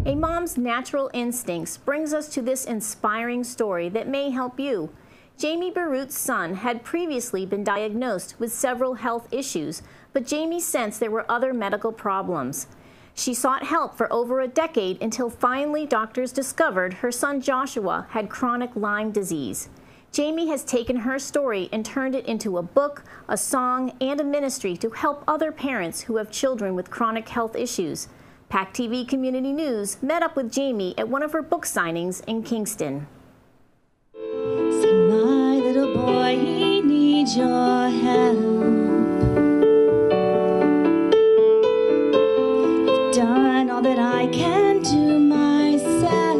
A mom's natural instincts brings us to this inspiring story that may help you. Jamie Bierut's son had previously been diagnosed with several health issues, but Jamie sensed there were other medical problems. She sought help for over a decade until finally doctors discovered her son Joshua had chronic Lyme disease. Jamie has taken her story and turned it into a book, a song, and a ministry to help other parents who have children with chronic health issues. PACTV Community News met up with Jamie at one of her book signings in Kingston. See, my little boy, he needs your help. I've done all that I can do myself.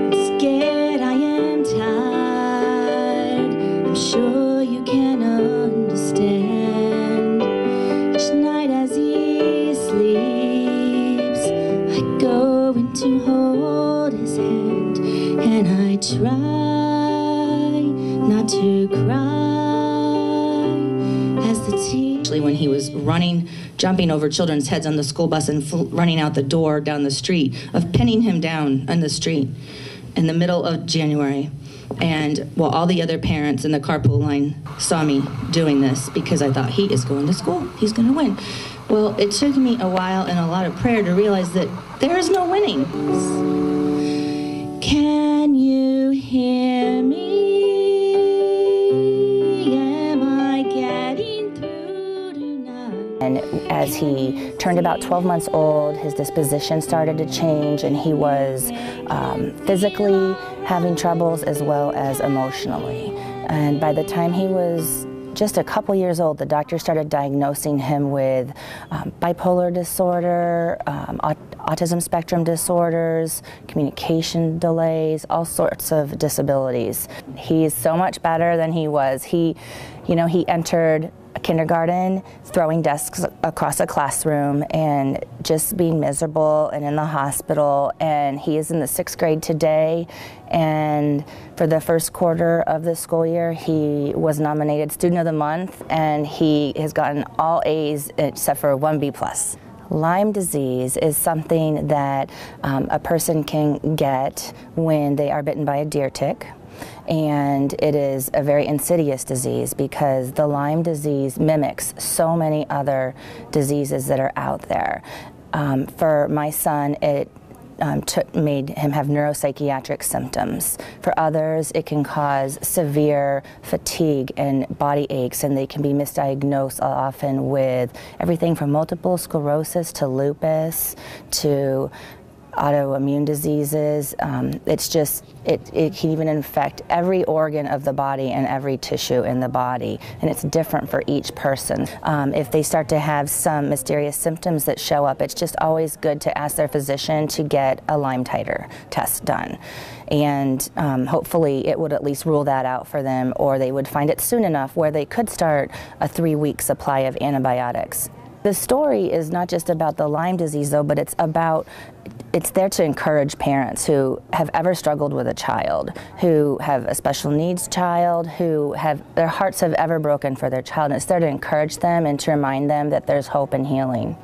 I'm scared, I am tired. I'm sure you can understand. To hold his hand, and I try not to cry as the tears. When he was running, jumping over children's heads on the school bus and running out the door down the street, of pinning him down on the street in the middle of January. And while all the other parents in the carpool line saw me doing this, because I thought, he is going to school, he's going to win. Well, it took me a while and a lot of prayer to realize that there is no winning. Can you hear me? Am I getting through tonight? And as he turned about 12 months old, his disposition started to change, and he was physically having troubles as well as emotionally. And by the time he was just a couple years old, the doctor started diagnosing him with bipolar disorder, autism spectrum disorders, communication delays, all sorts of disabilities. He's so much better than he was. He entered a kindergarten throwing desks across a classroom and just being miserable and in the hospital, and he is in the 6th grade today, and for the first quarter of the school year he was nominated Student of the Month, and he has gotten all A's except for 1 B+. Lyme disease is something that a person can get when they are bitten by a deer tick. And it is a very insidious disease because the Lyme disease mimics so many other diseases that are out there. For my son, it made him have neuropsychiatric symptoms. For others, it can cause severe fatigue and body aches, and they can be misdiagnosed often with everything from multiple sclerosis to lupus to autoimmune diseases. It can even infect every organ of the body and every tissue in the body, and it's different for each person. If they start to have some mysterious symptoms that show up, it's just always good to ask their physician to get a Lyme titer test done. And hopefully it would at least rule that out for them, or they would find it soon enough where they could start a 3-week supply of antibiotics. The story is not just about the Lyme disease though, but it's there to encourage parents who have ever struggled with a child, who have a special needs child, who their hearts have ever broken for their child. And it's there to encourage them and to remind them that there's hope and healing.